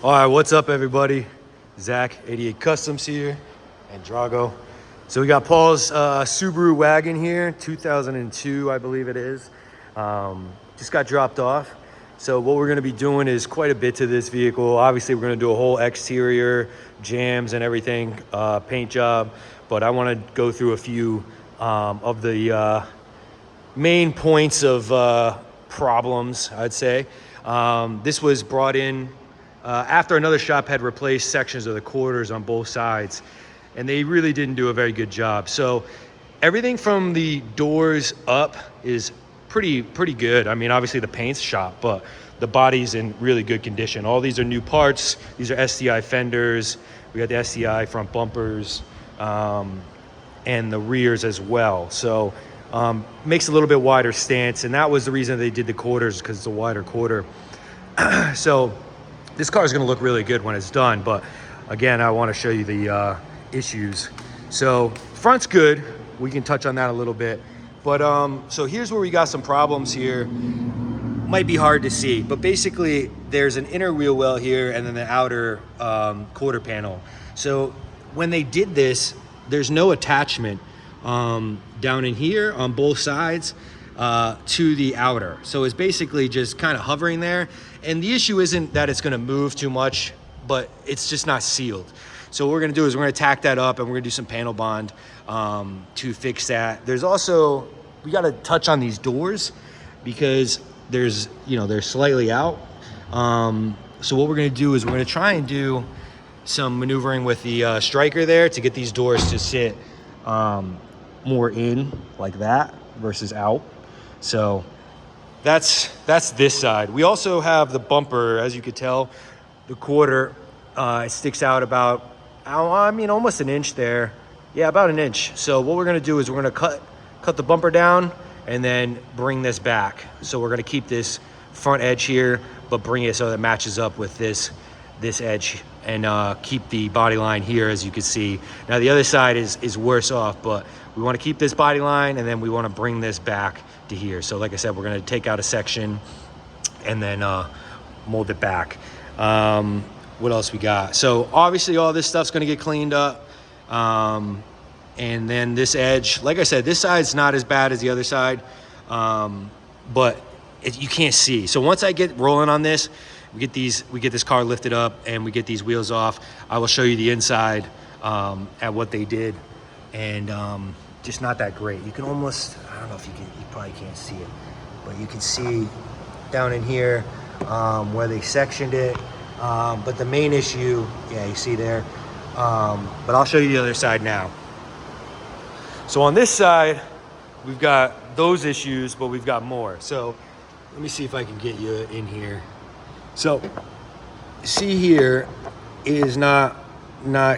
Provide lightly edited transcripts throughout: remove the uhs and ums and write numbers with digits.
All right, what's up, everybody? Zach, 88 Customs here, and Drago. So we got Paul's Subaru wagon here, 2002, I believe it is. Just got dropped off. So what we're gonna be doing is quite a bit to this vehicle. Obviously, we're gonna do a whole exterior, jams and everything, paint job. But I wanna go through a few of the main points of problems, I'd say. This was brought in after another shop had replaced sections of the quarters on both sides, and they really didn't do a very good job. So everything from the doors up is pretty good. I mean, obviously the paint's shop, but the body's in really good condition. All these are new parts. These are STI fenders. We got the STI front bumpers and the rears as well. So makes a little bit wider stance, and that was the reason they did the quarters, because it's a wider quarter. So this car is going to look really good when it's done, but again, I want to show you the issues. So front's good. We can touch on that a little bit, but so here's where we got some problems here. Might be hard to see, but basically there's an inner wheel well here and then the outer quarter panel. So when they did this, there's no attachment down in here on both sides to the outer. So it's basically just kind of hovering there. And the issue isn't that it's gonna move too much, but it's just not sealed. So what we're gonna do is we're gonna tack that up and we're gonna do some panel bond to fix that. There's also, we gotta touch on these doors because there's, they're slightly out. So what we're gonna do is we're gonna try and do some maneuvering with the striker there to get these doors to sit more in like that versus out. So that's this side. We also have the bumper, as you could tell, the quarter it sticks out about, almost an inch there. Yeah, about an inch. So what we're gonna do is we're gonna cut the bumper down and then bring this back. So we're gonna keep this front edge here, but bring it so that it matches up with this edge, and keep the body line here, as you can see. Now the other side is worse off, but we want to keep this body line, and then we want to bring this back to here. So like I said, we're going to take out a section and then mold it back. What else we got? So obviously all this stuff's going to get cleaned up, and then this edge, like I said, this side's not as bad as the other side, but you can't see. So once I get rolling on this, we get this car lifted up and we get these wheels off, I will show you the inside at what they did, and just not that great. You can almost, I don't know if you probably can't see it, but you can see down in here where they sectioned it. But the main issue, yeah, you see there. But I'll show you the other side now. So on this side, we've got those issues, but we've got more. So let me see if I can get you in here. So see, here is not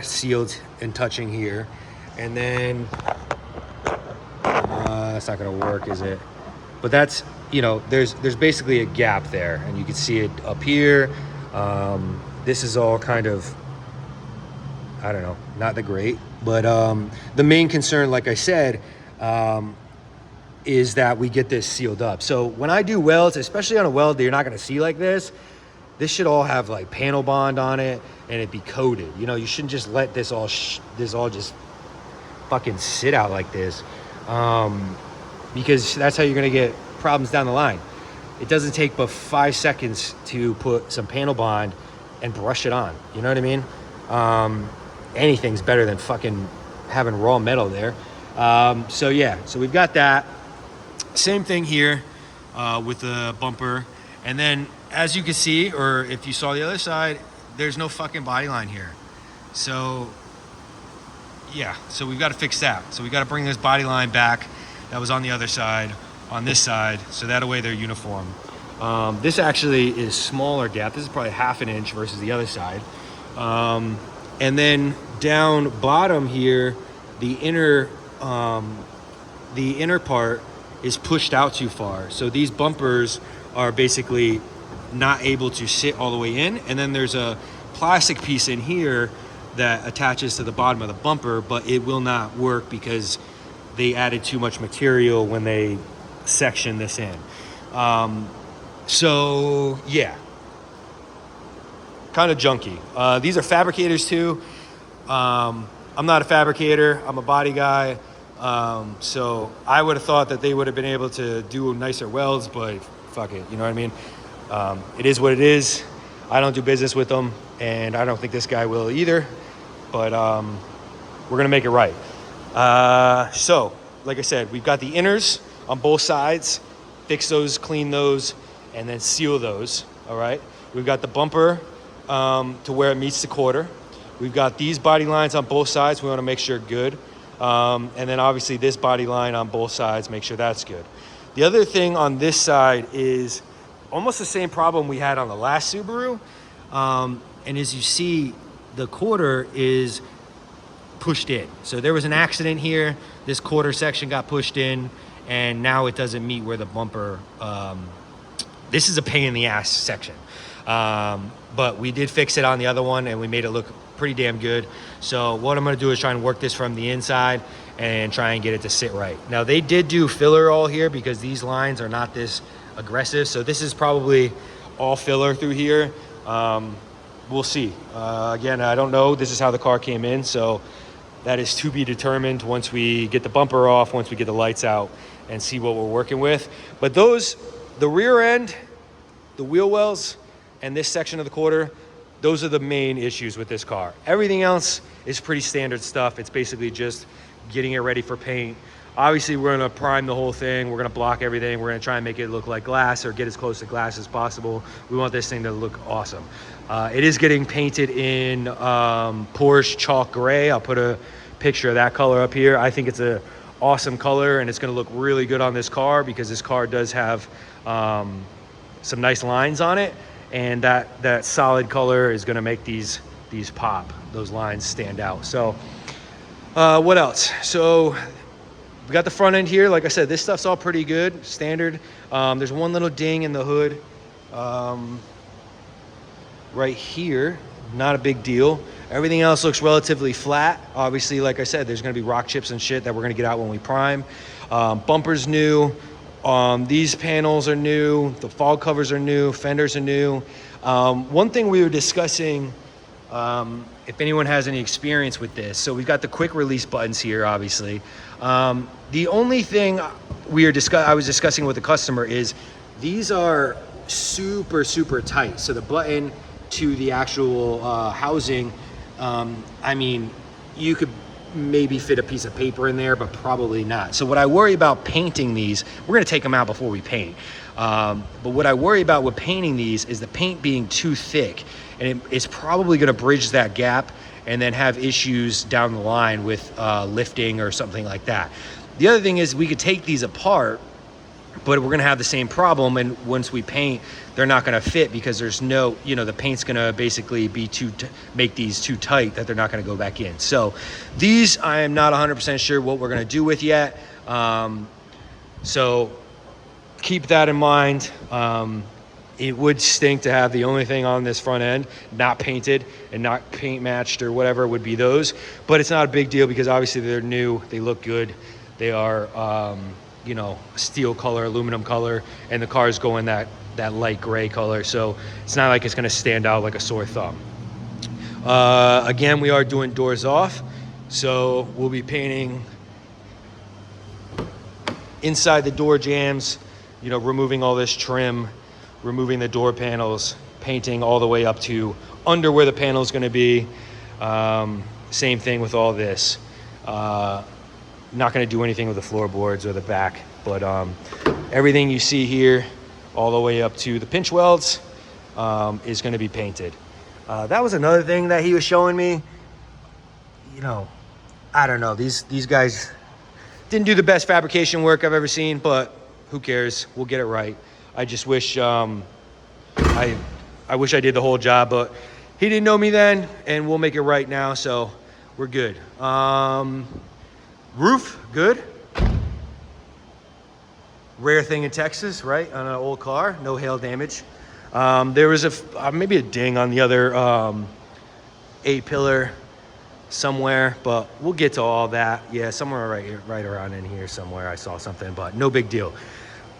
sealed and touching here, and then that's not gonna work, is it? But that's, there's basically a gap there, and you can see it up here. This is all kind of, I don't know, not that great, but the main concern, like I said, is that we get this sealed up. So when I do welds, especially on a weld that you're not gonna see like this should all have like panel bond on it and it be coated. You shouldn't just let this all just fucking sit out like this, because that's how you're gonna get problems down the line. It doesn't take but 5 seconds to put some panel bond and brush it on. You know what I mean? Anything's better than fucking having raw metal there. So yeah, so we've got that. Same thing here with the bumper. And then, as you can see, or if you saw the other side, there's no fucking body line here. So yeah, so we've got to fix that. So we got to bring this body line back that was on the other side, on this side, so that way they're uniform. This actually is smaller gap. This is probably 1/2 inch versus the other side. And then down bottom here, the inner part is pushed out too far. So these bumpers are basically not able to sit all the way in. And then there's a plastic piece in here that attaches to the bottom of the bumper, but it will not work because they added too much material when they sectioned this in. So yeah, kind of junky. These are fabricators too. I'm not a fabricator. I'm a body guy. So I would have thought that they would have been able to do nicer welds, but fuck it. You know what I mean? It is what it is. I don't do business with them, and I don't think this guy will either. But we're gonna make it right. So, like I said, we've got the inners on both sides. Fix those, clean those, and then seal those. All right. We've got the bumper to where it meets the quarter. We've got these body lines on both sides. We want to make sure good. And then obviously this body line on both sides, make sure that's good. The other thing on this side is almost the same problem we had on the last Subaru. And as you see, the quarter is pushed in. So there was an accident here. This quarter section got pushed in, and now it doesn't meet where the bumper, this is a pain in the ass section. But we did fix it on the other one, and we made it look pretty damn good. So what I'm gonna do is try and work this from the inside and try and get it to sit right. Now they did do filler all here because these lines are not this aggressive. So this is probably all filler through here. We'll see. Again, I don't know. This is how the car came in. So that is to be determined once we get the bumper off, once we get the lights out and see what we're working with. But those, the rear end, the wheel wells, and this section of the quarter, those are the main issues with this car. Everything else is pretty standard stuff. It's basically just getting it ready for paint. Obviously, we're gonna prime the whole thing. We're gonna block everything. We're gonna try and make it look like glass or get as close to glass as possible. We want this thing to look awesome. It is getting painted in Porsche chalk gray. I'll put a picture of that color up here. I think it's an awesome color, and it's gonna look really good on this car because this car does have some nice lines on it, and that solid color is gonna make these pop, those lines stand out. So what else? So we got the front end here. Like I said, this stuff's all pretty good, standard. There's one little ding in the hood right here, not a big deal. Everything else looks relatively flat. Obviously, like I said, there's gonna be rock chips and shit that we're gonna get out when we prime. Bumper's new. These panels are new. The fog covers are new. Fenders are new. One thing we were discussing, if anyone has any experience with this, so we've got the quick release buttons here, obviously. The only thing I was discussing with the customer is these are super, super tight. So the button to the actual housing, I mean, you could maybe fit a piece of paper in there, but probably not. So what I worry about painting these, we're gonna take them out before we paint. But what I worry about with painting these is the paint being too thick, and it's probably gonna bridge that gap and then have issues down the line with lifting or something like that. The other thing is we could take these apart, but we're gonna have the same problem, and once we paint, they're not gonna fit because there's no, you know, the paint's gonna basically be make these too tight that they're not gonna go back in. So these, I am not 100% sure what we're gonna do with yet. So keep that in mind. It would stink to have the only thing on this front end not painted and not paint matched or whatever would be those, but it's not a big deal because obviously they're new, they look good. They are, you know, steel color, aluminum color, and the car is going that light gray color. So it's not like it's gonna stand out like a sore thumb. Again, we are doing doors off. So we'll be painting inside the door jambs, you know, removing all this trim, removing the door panels, painting all the way up to under where the panel is gonna be. Same thing with all this. Not gonna do anything with the floorboards or the back, but everything you see here, all the way up to the pinch welds, is gonna be painted. That was another thing that he was showing me. You know, I don't know, these guys didn't do the best fabrication work I've ever seen, but who cares? We'll get it right. I just wish, I wish I did the whole job, but he didn't know me then, and we'll make it right now, so we're good. Roof, good. Rare thing in Texas, right? On an old car, no hail damage. There was maybe a ding on the other A-pillar somewhere, but we'll get to all that. Yeah, somewhere right around in here somewhere I saw something, but no big deal.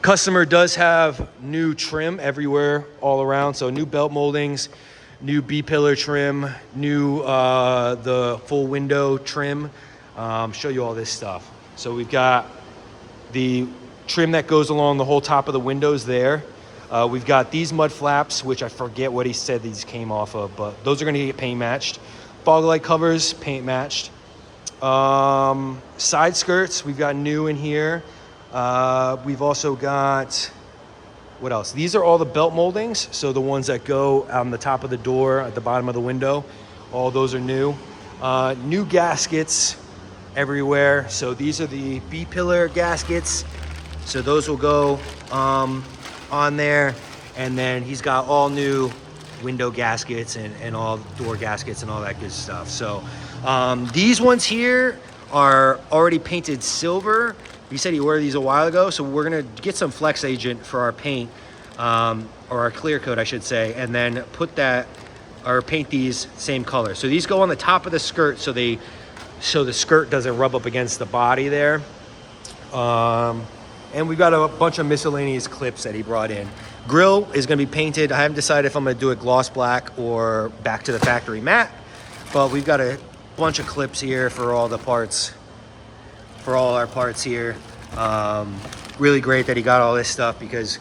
Customer does have new trim everywhere all around, so new belt moldings, new B-pillar trim, new the full window trim. Show you all this stuff. So we've got the trim that goes along the whole top of the windows there. We've got these mud flaps, which I forget what he said these came off of, but those are gonna get paint matched. Fog light covers, paint matched. Side skirts, we've got new in here. We've also got, what else? These are all the belt moldings. So the ones that go on the top of the door, at the bottom of the window, all those are new. New gaskets everywhere. So these are the B-pillar gaskets. So those will go on there. And then he's got all new window gaskets and all door gaskets and all that good stuff. So these ones here are already painted silver. He said he ordered these a while ago, so we're gonna get some flex agent for our paint, or our clear coat, I should say, and then put that, or paint these same color. So these go on the top of the skirt, so the skirt doesn't rub up against the body there. And we've got a bunch of miscellaneous clips that he brought in. Grill is gonna be painted. I haven't decided if I'm gonna do it gloss black or back to the factory matte, but we've got a bunch of clips here for all the parts, for all our parts here. Really great that he got all this stuff, because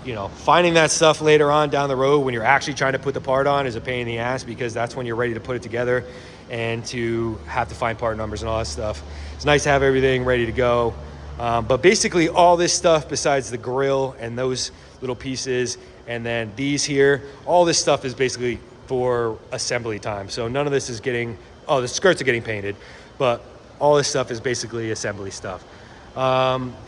you know, finding that stuff later on down the road when you're actually trying to put the part on is a pain in the ass, because that's when you're ready to put it together and to have to find part numbers and all that stuff. It's nice to have everything ready to go. But basically all this stuff besides the grill and those little pieces, and then these here, all this stuff is basically for assembly time. So none of this is getting, oh, the skirts are getting painted, but all this stuff is basically assembly stuff.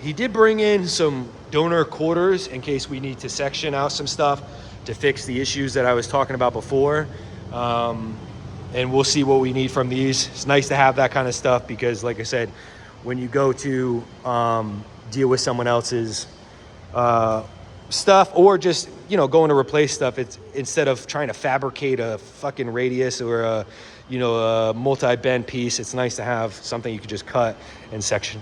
He did bring in some donor quarters in case we need to section out some stuff to fix the issues that I was talking about before. And we'll see what we need from these. It's nice to have that kind of stuff, because like I said, when you go to deal with someone else's stuff, or just, you know, going to replace stuff, it's instead of trying to fabricate a fucking radius or a, you know, a multi-bend piece, it's nice to have something you could just cut and section,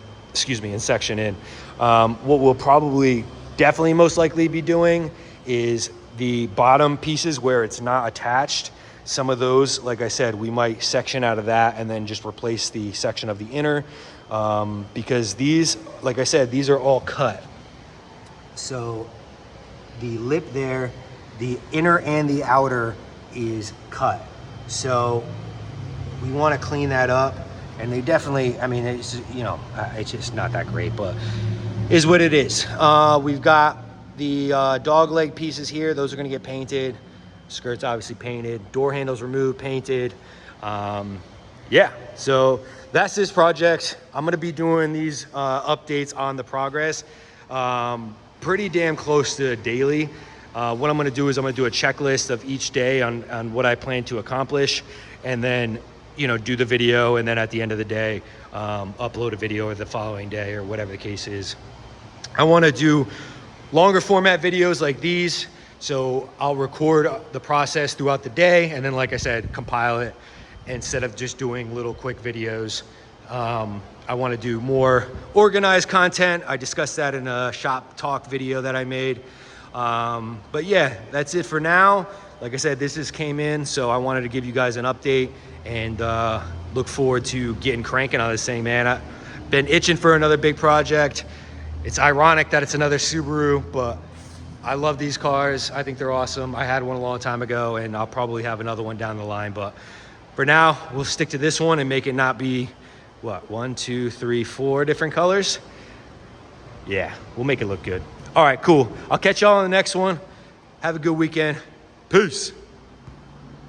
and section in. What we'll probably definitely most likely be doing is the bottom pieces where it's not attached. Some of those, like I said, we might section out of that and then just replace the section of the inner, because these, like I said, these are all cut. So the lip there, the inner and the outer is cut. So we want to clean that up. And they definitely, I mean, it's, you know, it's just not that great, but is what it is. We've got the dog leg pieces here. Those are going to get painted. Skirts obviously painted. Door handles removed, painted. Yeah, so that's this project. I'm going to be doing these updates on the progress pretty damn close to daily. What I'm going to do is I'm going to do a checklist of each day on what I plan to accomplish, and then, you know, do the video, and then at the end of the day, upload a video or the following day or whatever the case is. I want to do longer format videos like these, so I'll record the process throughout the day, and then, like I said, compile it instead of just doing little quick videos. I want to do more organized content. I discussed that in a shop talk video that I made. But yeah, that's it for now. Like I said, this just came in, so I wanted to give you guys an update, and look forward to getting cranking on this thing, man. I've been itching for another big project. It's ironic that it's another Subaru, but I love these cars. I think they're awesome. I had one a long time ago, and I'll probably have another one down the line. But for now, we'll stick to this one and make it not be, what, 1, 2, 3, 4 different colors? Yeah, we'll make it look good. All right, cool. I'll catch y'all on the next one. Have a good weekend. Peace.